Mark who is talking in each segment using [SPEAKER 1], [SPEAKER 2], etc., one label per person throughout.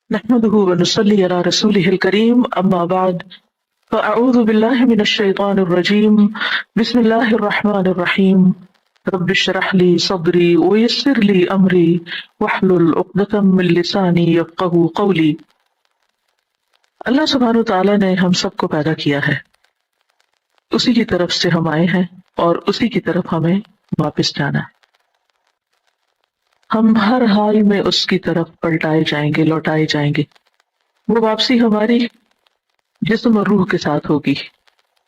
[SPEAKER 1] نحمده ونصلي على رسوله الكريم أما بعد فأعوذ بالله من الشيطان الرجيم بسم الله الرحمن الرحيم رب اشرح لي صدري ويسر لي أمري واحلل عقدة من لساني يفقهوا قولي۔ اللہ سبحانہ وتعالیٰ نے ہم سب کو پیدا کیا ہے، اسی کی طرف سے ہم آئے ہیں اور اسی کی طرف ہمیں واپس جانا ہے۔ ہم ہر حال میں اس کی طرف پلٹائے جائیں گے، لوٹائے جائیں گے۔ وہ واپسی ہماری جسم اور روح کے ساتھ ہوگی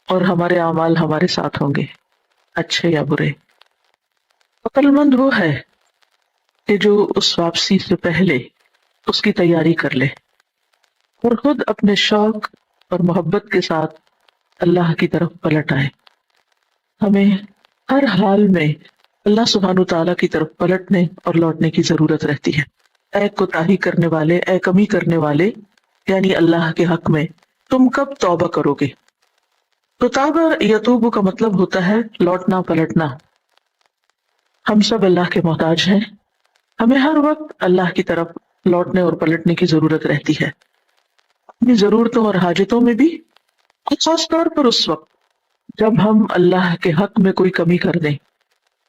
[SPEAKER 1] اور ہمارے اعمال ہمارے ساتھ ہوں گے، اچھے یا برے۔ عقل مند وہ ہے کہ جو اس واپسی سے پہلے اس کی تیاری کر لے اور خود اپنے شوق اور محبت کے ساتھ اللہ کی طرف پلٹ آئے۔ ہمیں ہر حال میں اللہ سبحانہ تعالیٰ کی طرف پلٹنے اور لوٹنے کی ضرورت رہتی ہے۔ اے کوتاہی کرنے والے، اے کمی کرنے والے، یعنی اللہ کے حق میں تم کب توبہ کرو گے؟ تو توبہ یتوب کا مطلب ہوتا ہے لوٹنا پلٹنا۔ ہم سب اللہ کے محتاج ہیں، ہمیں ہر وقت اللہ کی طرف لوٹنے اور پلٹنے کی ضرورت رہتی ہے، اپنی ضرورتوں اور حاجتوں میں بھی، اور خاص طور پر اس وقت جب ہم اللہ کے حق میں کوئی کمی کر دیں،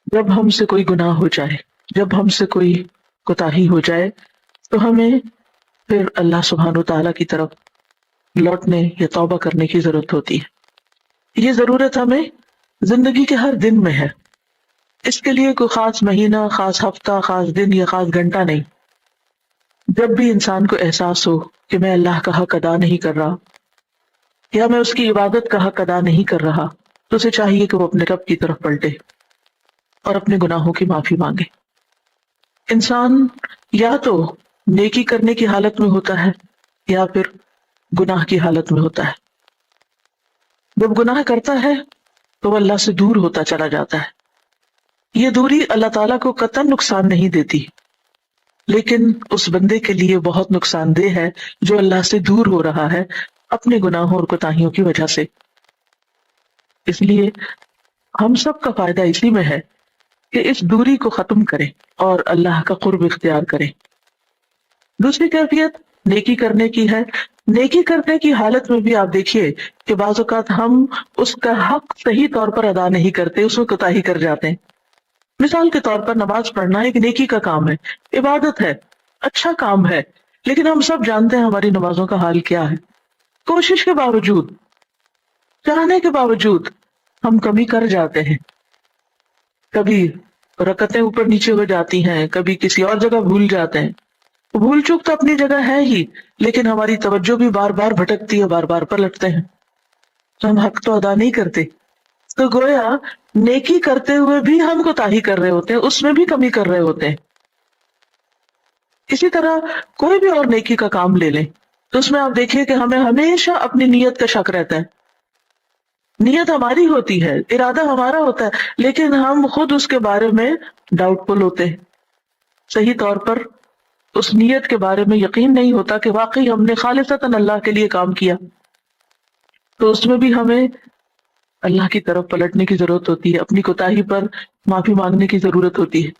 [SPEAKER 1] جب ہم سے کوئی گناہ ہو جائے، جب ہم سے کوئی کوتاہی ہو جائے، تو ہمیں پھر اللہ سبحانہ وتعالیٰ کی طرف لوٹنے یا توبہ کرنے کی ضرورت ہوتی ہے۔ یہ ضرورت ہمیں زندگی کے ہر دن میں ہے، اس کے لیے کوئی خاص مہینہ، خاص ہفتہ، خاص دن یا خاص گھنٹہ نہیں۔ جب بھی انسان کو احساس ہو کہ میں اللہ کا حق ادا نہیں کر رہا یا میں اس کی عبادت کا حق ادا نہیں کر رہا، تو اسے چاہیے کہ وہ اپنے رب کی طرف پلٹے اور اپنے گناہوں کی معافی مانگے۔ انسان یا تو نیکی کرنے کی حالت میں ہوتا ہے یا پھر گناہ کی حالت میں ہوتا ہے۔ جب گناہ کرتا ہے تو وہ اللہ سے دور ہوتا چلا جاتا ہے۔ یہ دوری اللہ تعالیٰ کو قطعاً نقصان نہیں دیتی، لیکن اس بندے کے لیے بہت نقصان دہ ہے جو اللہ سے دور ہو رہا ہے اپنے گناہوں اور کوتاہیوں کی وجہ سے۔ اس لیے ہم سب کا فائدہ اسی میں ہے کہ اس دوری کو ختم کریں اور اللہ کا قرب اختیار کریں۔ دوسری کیفیت نیکی کرنے کی ہے۔ نیکی کرنے کی حالت میں بھی آپ دیکھیے کہ بعض اوقات ہم اس کا حق صحیح طور پر ادا نہیں کرتے، اس میں کوتاہی کر جاتے ہیں۔ مثال کے طور پر نماز پڑھنا ایک نیکی کا کام ہے، عبادت ہے، اچھا کام ہے، لیکن ہم سب جانتے ہیں ہماری نمازوں کا حال کیا ہے۔ کوشش کے باوجود، چاہنے کے باوجود ہم کمی کر جاتے ہیں۔ کبھی رکعتیں اوپر نیچے ہو جاتی ہیں، کبھی کسی اور جگہ بھول جاتے ہیں۔ بھول چوک تو اپنی جگہ ہے ہی، لیکن ہماری توجہ بھی بار بار بھٹکتی ہے، بار بار پلٹتے ہیں، تو ہم حق تو ادا نہیں کرتے۔ تو گویا نیکی کرتے ہوئے بھی ہم کوتاہی کر رہے ہوتے ہیں، اس میں بھی کمی کر رہے ہوتے ہیں۔ اسی طرح کوئی بھی اور نیکی کا کام لے لیں تو اس میں آپ دیکھیے کہ ہمیں ہمیشہ اپنی نیت کا شک رہتا ہے۔ نیت ہماری ہوتی ہے، ارادہ ہمارا ہوتا ہے، لیکن ہم خود اس کے بارے میں ڈاؤٹ فل ہوتے ہیں۔ صحیح طور پر اس نیت کے بارے میں یقین نہیں ہوتا کہ واقعی ہم نے خالصتاً اللہ کے لیے کام کیا، تو اس میں بھی ہمیں اللہ کی طرف پلٹنے کی ضرورت ہوتی ہے، اپنی کوتاہی پر معافی مانگنے کی ضرورت ہوتی ہے۔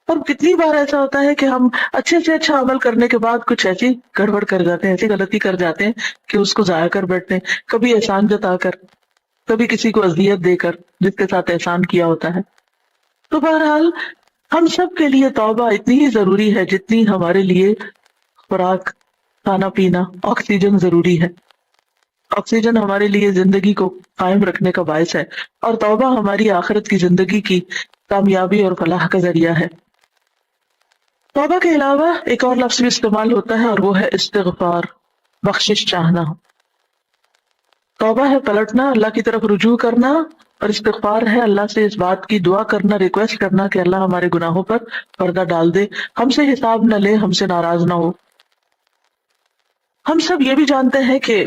[SPEAKER 1] اور کتنی بار ایسا ہوتا ہے کہ ہم اچھے سے اچھا عمل کرنے کے بعد کچھ ایسی گڑبڑ کر جاتے ہیں، ایسی غلطی کر جاتے ہیں کہ اس کو ضائع کر بیٹھتے ہیں، کبھی احسان جتا کر، کبھی کسی کو اذیت دے کر جس کے ساتھ احسان کیا ہوتا ہے۔ تو بہرحال ہم سب کے لیے توبہ اتنی ہی ضروری ہے جتنی ہمارے لیے خوراک، کھانا پینا، آکسیجن ضروری ہے۔ آکسیجن ہمارے لیے زندگی کو قائم رکھنے کا باعث ہے، اور توبہ ہماری آخرت کی زندگی کی کامیابی اور فلاح کا ذریعہ ہے۔ توبہ کے علاوہ ایک اور لفظ بھی استعمال ہوتا ہے اور وہ ہے استغفار، بخشش چاہنا۔ توبہ ہے پلٹنا، اللہ کی طرف رجوع کرنا، اور استغفار ہے اللہ سے اس بات کی دعا کرنا، ریکویسٹ کرنا کہ اللہ ہمارے گناہوں پر پردہ ڈال دے، ہم سے حساب نہ لے، ہم سے ناراض نہ ہو۔ ہم سب یہ بھی جانتے ہیں کہ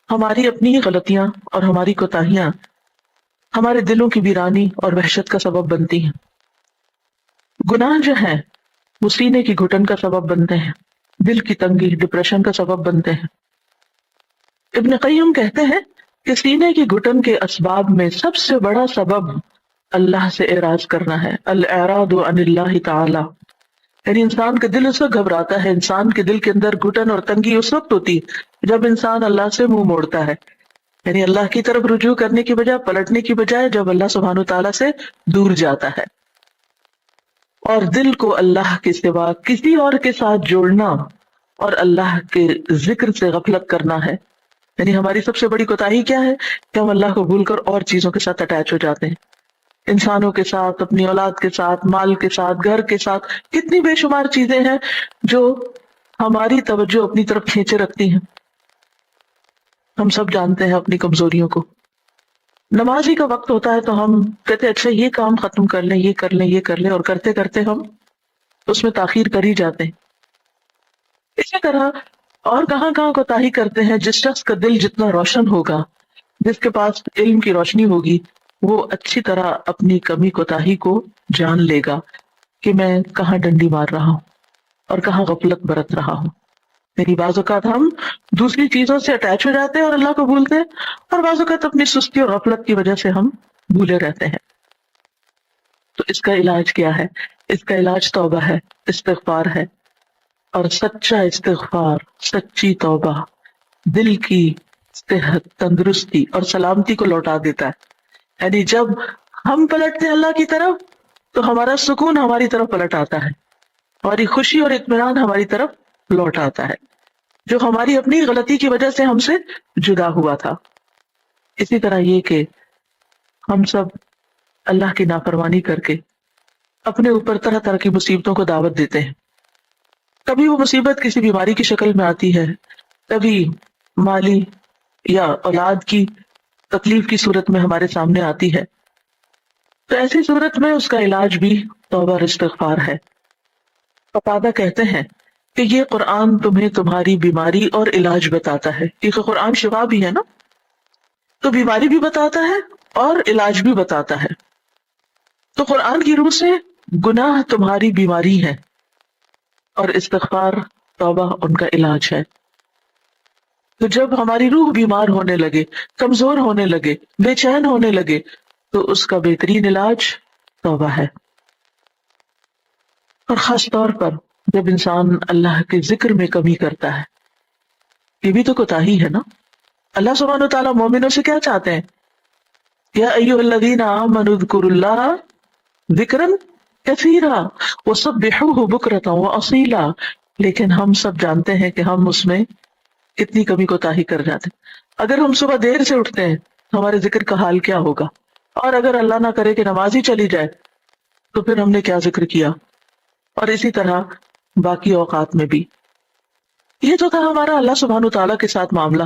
[SPEAKER 1] ہماری اپنی غلطیاں اور ہماری کوتاہیاں ہمارے دلوں کی ویرانی اور وحشت کا سبب بنتی ہیں۔ گناہ جو ہیں وہ سینے کی گھٹن کا سبب بنتے ہیں، دل کی تنگی، ڈپریشن کا سبب بنتے ہیں۔ ابن قیم کہتے ہیں کہ سینے کی گھٹن کے اسباب میں سب سے بڑا سبب اللہ سے اعراض کرنا ہے، الاعراض عن اللہ تعالی، یعنی انسان کا دل اس وقت گھبراتا ہے، انسان کے دل کے اندر گھٹن اور تنگی اس وقت ہوتی ہے جب انسان اللہ سے منہ موڑتا ہے، یعنی اللہ کی طرف رجوع کرنے کی بجائے، پلٹنے کی بجائے جب اللہ سبحانہ تعالیٰ سے دور جاتا ہے۔ اور دل کو اللہ کے سوا کسی اور کے ساتھ جوڑنا اور اللہ کے ذکر سے غفلت کرنا ہے، یعنی ہماری سب سے بڑی کوتاہی کیا ہے کہ ہم اللہ کو بھول کر اور چیزوں کے ساتھ اٹیچ ہو جاتے ہیں، انسانوں کے ساتھ، اپنی اولاد کے ساتھ، مال کے ساتھ، گھر کے ساتھ، کتنی بے شمار چیزیں ہیں جو ہماری توجہ اپنی طرف کھینچے رکھتی ہیں۔ ہم سب جانتے ہیں اپنی کمزوریوں کو، نماز ہی کا وقت ہوتا ہے تو ہم کہتے ہیں اچھا یہ کام ختم کر لیں، یہ کر لیں، یہ کر لیں، اور کرتے کرتے ہم اس میں تاخیر کر ہی جاتے ہیں۔ اسی طرح اور کہاں کہاں کوتاہی کرتے ہیں، جس شخص کا دل جتنا روشن ہوگا، جس کے پاس علم کی روشنی ہوگی، وہ اچھی طرح اپنی کمی کوتاہی کو جان لے گا کہ میں کہاں ڈنڈی مار رہا ہوں اور کہاں غفلت برت رہا ہوں۔ یعنی بعض اوقات ہم دوسری چیزوں سے اٹیچ ہو جاتے ہیں اور اللہ کو بھولتے ہیں، اور بعض اوقات اپنی سستی اور غفلت کی وجہ سے ہم بھولے رہتے ہیں۔ تو اس کا علاج کیا ہے؟ اس کا علاج توبہ ہے، استغفار ہے، اور سچا استغفار، سچی توبہ دل کی صحت، تندرستی اور سلامتی کو لوٹا دیتا ہے۔ یعنی جب ہم پلٹتے ہیں اللہ کی طرف تو ہمارا سکون ہماری طرف پلٹ آتا ہے، ہماری خوشی اور اطمینان ہماری طرف لوٹ آتا ہے، جو ہماری اپنی غلطی کی وجہ سے ہم سے جدا ہوا تھا۔ اسی طرح یہ کہ ہم سب اللہ کی نافرمانی کر کے اپنے اوپر طرح طرح کی مصیبتوں کو دعوت دیتے ہیں۔ کبھی وہ مصیبت کسی بیماری کی شکل میں آتی ہے، کبھی مالی یا اولاد کی تکلیف کی صورت میں ہمارے سامنے آتی ہے، تو ایسی صورت میں اس کا علاج بھی توبہ اور استغفار ہے۔ قتادہ کہتے ہیں کہ یہ قرآن تمہیں تمہاری بیماری اور علاج بتاتا ہے، کیونکہ قرآن شفا بھی ہے نا، تو بیماری بھی بتاتا ہے اور علاج بھی بتاتا ہے۔ تو قرآن کی روح سے گناہ تمہاری بیماری ہے اور استغفار، توبہ ان کا علاج ہے۔ تو جب ہماری روح بیمار ہونے لگے، کمزور ہونے لگے، بے چین ہونے لگے، تو اس کا بہترین علاج توبہ ہے۔ اور خاص طور پر جب انسان اللہ کے ذکر میں کمی کرتا ہے، یہ بھی تو کوتاہی ہے نا۔ اللہ سبحانہ وتعالیٰ مومنوں سے کیا چاہتے ہیں؟ یا ایھا الذین آمنوا اذکروا اللہ ذکرا کثیرا وسبحوہ بکرۃ واصیلا، لیکن ہم سب جانتے ہیں کہ ہم اس میں کتنی کمی کوتاہی کر جاتے ہیں۔ اگر ہم صبح دیر سے اٹھتے ہیں تو ہمارے ذکر کا حال کیا ہوگا، اور اگر اللہ نہ کرے کہ نماز ہی چلی جائے تو پھر ہم نے کیا ذکر کیا، اور اسی طرح باقی اوقات میں بھی۔ یہ تو تھا ہمارا اللہ سبحانہ تعالیٰ کے ساتھ معاملہ۔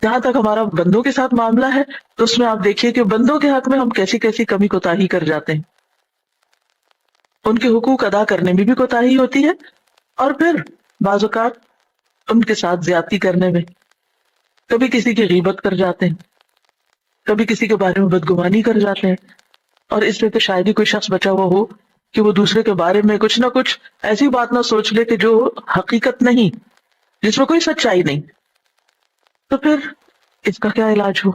[SPEAKER 1] جہاں تک ہمارا بندوں کے ساتھ معاملہ ہے تو اس میں آپ دیکھیے کہ بندوں کے حق میں ہم کیسی کیسی کمی کوتاہی کر جاتے ہیں، ان کے حقوق ادا کرنے میں بھی کوتاہی ہوتی ہے، اور پھر بعض اوقات ان کے ساتھ زیادتی کرنے میں، کبھی کسی کی غیبت کر جاتے ہیں، کبھی کسی کے بارے میں بدگمانی کر جاتے ہیں، اور اس میں تو شاید ہی کوئی شخص بچا ہوا ہو کہ وہ دوسرے کے بارے میں کچھ نہ کچھ ایسی بات نہ سوچ لے کہ جو حقیقت نہیں، جس میں کوئی سچائی نہیں۔ تو پھر اس کا کیا علاج ہو؟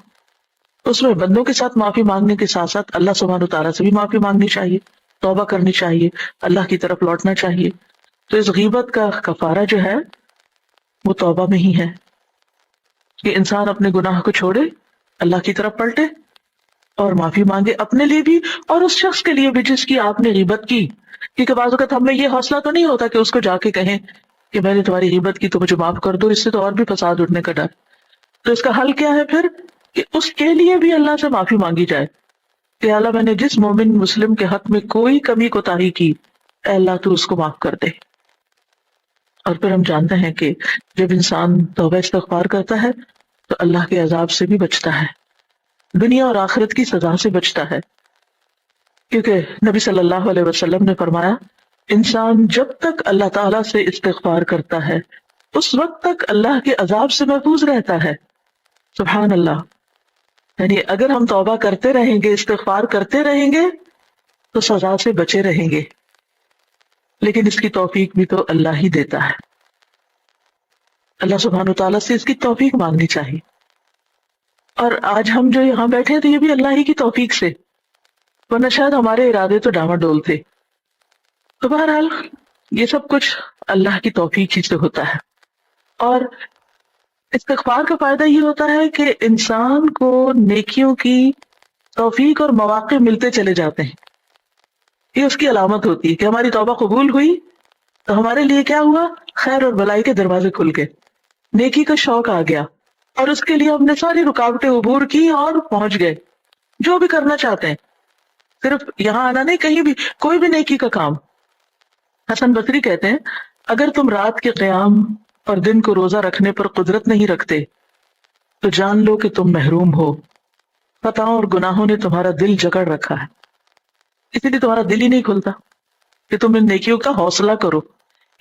[SPEAKER 1] اس میں بندوں کے ساتھ معافی مانگنے کے ساتھ ساتھ اللہ سبحانہ تعالیٰ سے بھی معافی مانگنی چاہیے، توبہ کرنی چاہیے، اللہ کی طرف لوٹنا چاہیے۔ تو اس غیبت کا کفارہ جو ہے وہ توبہ میں ہی ہے، کہ انسان اپنے گناہ کو چھوڑے، اللہ کی طرف پلٹے اور معافی مانگے، اپنے لیے بھی اور اس شخص کے لیے بھی جس کی آپ نے غیبت کی۔ کیونکہ بعض اوقات ہم میں یہ حوصلہ تو نہیں ہوتا کہ اس کو جا کے کہیں کہ میں نے تمہاری غیبت کی تو مجھے معاف کر دو، اس سے تو اور بھی فساد اٹھنے کا ڈر۔ تو اس کا حل کیا ہے پھر؟ کہ اس کے لیے بھی اللہ سے معافی مانگی جائے کہ اللہ میں نے جس مومن مسلم کے حق میں کوئی کمی کوتاہی کی، اے اللہ تو اس کو معاف کر دے۔ اور پھر ہم جانتے ہیں کہ جب انسان توبہ استغفار کرتا ہے تو اللہ کے عذاب سے بھی بچتا ہے، دنیا اور آخرت کی سزا سے بچتا ہے، کیونکہ نبی صلی اللہ علیہ وسلم نے فرمایا انسان جب تک اللہ تعالیٰ سے استغفار کرتا ہے اس وقت تک اللہ کے عذاب سے محفوظ رہتا ہے۔ سبحان اللہ۔ یعنی اگر ہم توبہ کرتے رہیں گے، استغفار کرتے رہیں گے تو سزا سے بچے رہیں گے، لیکن اس کی توفیق بھی تو اللہ ہی دیتا ہے۔ اللہ سبحانہ وتعالیٰ سے اس کی توفیق مانگنی چاہیے، اور آج ہم جو یہاں بیٹھے تھے یہ بھی اللہ ہی کی توفیق سے، ورنہ شاید ہمارے ارادے تو ڈاواڈول تھے۔ تو بہرحال یہ سب کچھ اللہ کی توفیق ہی سے ہوتا ہے. اور استغفار کا فائدہ یہ ہوتا ہے کہ انسان کو نیکیوں کی توفیق اور مواقع ملتے چلے جاتے ہیں. یہ اس کی علامت ہوتی ہے کہ ہماری توبہ قبول ہوئی تو ہمارے لیے کیا ہوا، خیر اور بھلائی کے دروازے کھل گئے، نیکی کا شوق آ گیا، اور اس کے لیے ہم نے ساری رکاوٹیں عبور کی اور پہنچ گئے جو بھی کرنا چاہتے ہیں. صرف یہاں آنا نہیں، کہیں بھی کوئی بھی نیکی کا کام. حسن بصری کہتے ہیں اگر تم رات کے قیام اور دن کو روزہ رکھنے پر قدرت نہیں رکھتے تو جان لو کہ تم محروم ہو. خطاؤں اور گناہوں نے تمہارا دل جکڑ رکھا ہے، اسی لیے تمہارا دل ہی نہیں کھلتا کہ تم ان نیکیوں کا حوصلہ کرو.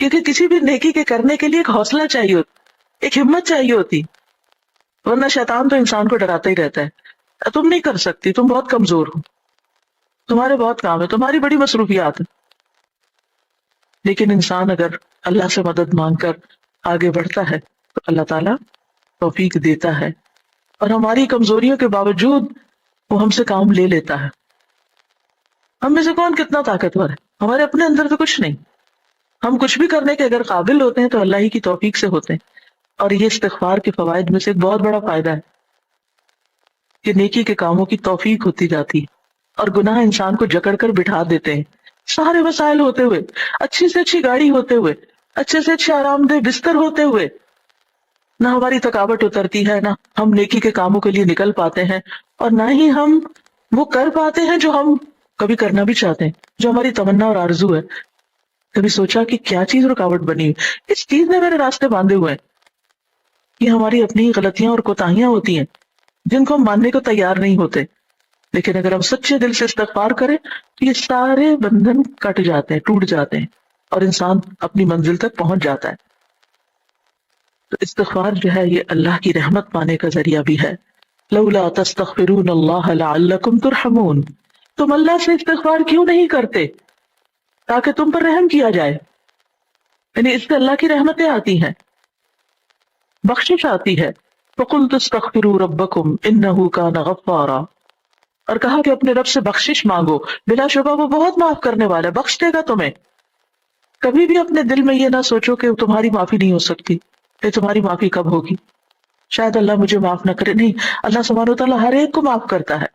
[SPEAKER 1] کیونکہ کسی بھی نیکی کے کرنے کے لیے ایک حوصلہ چاہیے ہوتا، ایک ہمت چاہیے ہوتی، ورنہ شیطان تو انسان کو ڈراتا ہی رہتا ہے. تم نہیں کر سکتی، تم بہت کمزور ہو، تمہارے بہت کام ہے، تمہاری بڑی مصروفیات ہیں. لیکن انسان اگر اللہ سے مدد مانگ کر آگے بڑھتا ہے تو اللہ تعالیٰ توفیق دیتا ہے، اور ہماری کمزوریوں کے باوجود وہ ہم سے کام لے لیتا ہے. ہم میں سے کون کتنا طاقتور ہے؟ ہمارے اپنے اندر تو کچھ نہیں. ہم کچھ بھی کرنے کے اگر قابل ہوتے ہیں تو اللہ ہی کی توفیق سے ہوتے ہیں. اور یہ استغفار کے فوائد میں سے ایک بہت بڑا فائدہ ہے کہ نیکی کے کاموں کی توفیق ہوتی جاتی ہے، اور گناہ انسان کو جکڑ کر بٹھا دیتے ہیں. سارے وسائل ہوتے ہوئے، اچھی سے اچھی گاڑی ہوتے ہوئے، اچھے سے اچھے آرام دہ بستر ہوتے ہوئے، نہ ہماری تھکاوٹ اترتی ہے، نہ ہم نیکی کے کاموں کے لیے نکل پاتے ہیں، اور نہ ہی ہم وہ کر پاتے ہیں جو ہم کبھی کرنا بھی چاہتے ہیں، جو ہماری تمنا اور آرزو ہے. کبھی سوچا کہ کیا چیز رکاوٹ بنی ہوئی، اس چیز نے میرے راستے باندھے ہوئے ہیں. یہ ہماری اپنی غلطیاں اور کوتاہیاں ہوتی ہیں جن کو ہم ماننے کو تیار نہیں ہوتے. لیکن اگر ہم سچے دل سے استغفار کریں تو یہ سارے بندھن کٹ جاتے ہیں، ٹوٹ جاتے ہیں، اور انسان اپنی منزل تک پہنچ جاتا ہے. تو استغفار جو ہے یہ اللہ کی رحمت پانے کا ذریعہ بھی ہے. لولا تستغفرون اللہ لعلکم ترحمون، تم اللہ سے استغفار کیوں نہیں کرتے تاکہ تم پر رحم کیا جائے. یعنی اس سے اللہ کی رحمتیں آتی ہیں، بخشش آتی ہے. فقلت استغفروا ربکم انہ کان غفارا، اور کہا کہ اپنے رب سے بخشش مانگو، بلا شبہ وہ بہت معاف کرنے والا ہے، بخش دے گا تمہیں. کبھی بھی اپنے دل میں یہ نہ سوچو کہ تمہاری معافی نہیں ہو سکتی، کہ تمہاری معافی کب ہوگی، شاید اللہ مجھے معاف نہ کرے. نہیں، اللہ سبحانہ و تعالیٰ ہر ایک کو معاف کرتا ہے،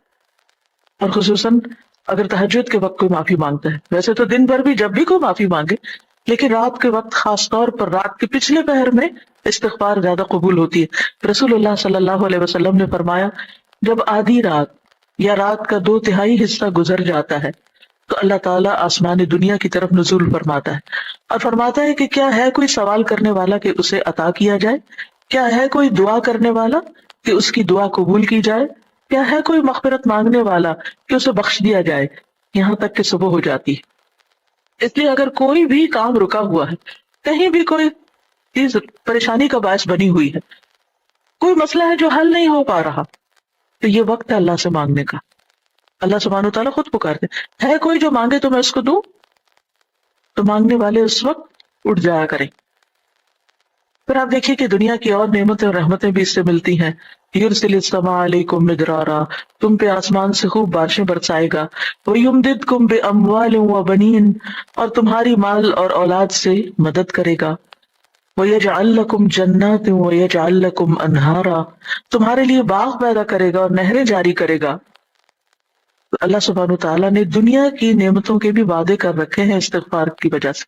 [SPEAKER 1] اور خصوصاً اگر تہجد کے وقت کوئی معافی مانگتا ہے. ویسے تو دن بھر بھی جب بھی کوئی معافی مانگے، لیکن رات کے وقت خاص طور پر رات کے پچھلے پہر میں استغفار زیادہ قبول ہوتی ہے. رسول اللہ صلی اللہ علیہ وسلم نے فرمایا جب آدھی رات یا رات کا 2/3 حصہ گزر جاتا ہے تو اللہ تعالیٰ آسمان دنیا کی طرف نزول فرماتا ہے اور فرماتا ہے کہ کیا ہے کوئی سوال کرنے والا کہ اسے عطا کیا جائے، کیا ہے کوئی دعا کرنے والا کہ اس کی دعا قبول کی جائے، کیا ہے کوئی مغفرت مانگنے والا کہ اسے بخش دیا جائے، یہاں تک کہ صبح ہو جاتی ہے. اس لیے اگر کوئی بھی کام رکا ہوا ہے، کہیں بھی کوئی چیز پریشانی کا باعث بنی ہوئی ہے، کوئی مسئلہ ہے جو حل نہیں ہو پا رہا، تو یہ وقت ہے اللہ سے مانگنے کا. اللہ سبحانہ و تعالیٰ خود پکارتے ہے کوئی جو مانگے تو میں اس کو دوں، تو مانگنے والے اس وقت اٹھ جایا کریں. پھر آپ دیکھیے کہ دنیا کی اور نعمتیں اور رحمتیں بھی اس سے ملتی ہیں. یرسل السماء علیکم مدرارا، تم پہ آسمان سے خوب بارشیں برسائے گا. ویمددکم باموال وبنین، اور تمہاری مال اور اولاد سے مدد کرے گا. ویجعل لکم جنات ویجعل لکم انہارا، تمہارے لیے باغ پیدا کرے گا اور نہریں جاری کرے گا. تو اللہ سبحانہ تعالیٰ نے دنیا کی نعمتوں کے بھی وعدے کر رکھے ہیں استغفار کی وجہ سے.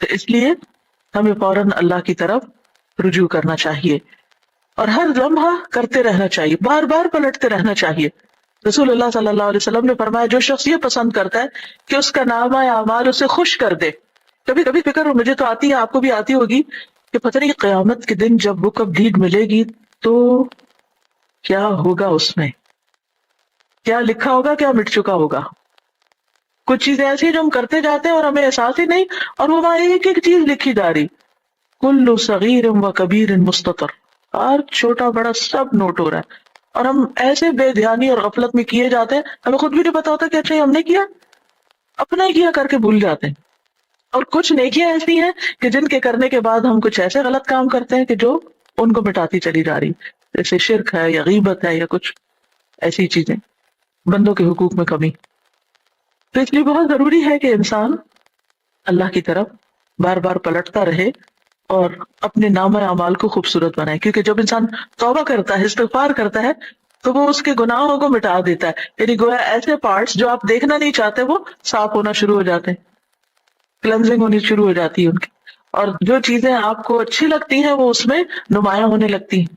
[SPEAKER 1] تو اس لیے ہمیں فوراً اللہ کی طرف رجوع کرنا چاہیے اور ہر لمحہ کرتے رہنا چاہیے، بار بار پلٹتے رہنا چاہیے. رسول اللہ صلی اللہ علیہ وسلم نے فرمایا جو شخص یہ پسند کرتا ہے کہ اس کا نامہ اعمال اسے خوش کر دے. کبھی کبھی فکر مجھے تو آتی ہے، آپ کو بھی آتی ہوگی، کہ پتہ نہیں قیامت کے دن جب بک آف ڈیڈ ملے گی تو کیا ہوگا، اس میں کیا لکھا ہوگا، کیا مٹ چکا ہوگا. کچھ چیزیں ایسی ہیں جو ہم کرتے جاتے ہیں اور ہمیں احساس ہی نہیں، اور وہ وہاں ایک ایک چیز لکھی جا رہی. کل صغیر و کبیر مستطر، ہر چھوٹا بڑا سب نوٹ ہو رہا ہے، اور ہم ایسے بے دھیانی اور غفلت میں کیے جاتے ہیں، ہمیں خود بھی نہیں پتا ہوتا کہ اچھا ہم نے کیا، اپنا ہی کیا کر کے بھول جاتے ہیں. اور کچھ نیکیاں ایسی ہیں کہ جن کے کرنے کے بعد ہم کچھ ایسے غلط کام کرتے ہیں کہ جو ان کو مٹاتی چلی جا رہی، جیسے شرک ہے یا غیبت ہے یا کچھ ایسی چیزیں، بندوں کے حقوق میں کمی. تو اس لیے بہت ضروری ہے کہ انسان اللہ کی طرف بار بار پلٹتا رہے اور اپنے نام اعمال کو خوبصورت بنائے. کیونکہ جب انسان توبہ کرتا ہے، استغفار کرتا ہے، تو وہ اس کے گناہوں کو مٹا دیتا ہے. یعنی گویا ایسے پارٹس جو آپ دیکھنا نہیں چاہتے وہ صاف ہونا شروع ہو جاتے ہیں، کلنزنگ ہونی شروع ہو جاتی ہے ان کی، اور جو چیزیں آپ کو اچھی لگتی ہیں وہ اس میں نمایاں ہونے لگتی ہیں.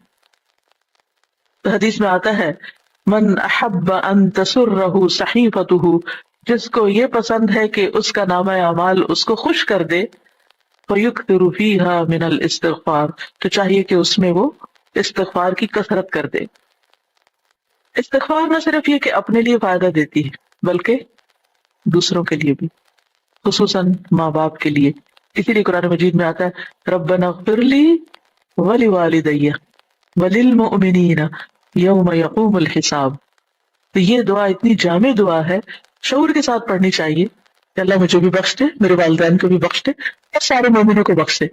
[SPEAKER 1] تو حدیث میں آتا ہے من احب ان تسرہ صحیفته، جس کو یہ پسند ہے کہ اس کا نامہ اعمال اس کو خوش کر دے، فیکثر فیہا من الاستغفار، تو چاہیے کہ اس میں وہ استغفار کی کثرت کر دے. استغفار نہ صرف یہ کہ اپنے لیے فائدہ دیتی ہے بلکہ دوسروں کے لیے بھی، خصوصاً ماں باپ کے لیے. اسی لیے قرآن مجید میں آتا ہے ربنا اغفر لی ولوالدی وللمؤمنین یوم یقوم الحساب. تو یہ دعا اتنی جامع دعا ہے، شعور کے ساتھ پڑھنی چاہیے کہ اللہ مجھے بھی بخش دے، میرے والدین کو بھی بخش دے، اور سارے مومنوں کو بخش دے.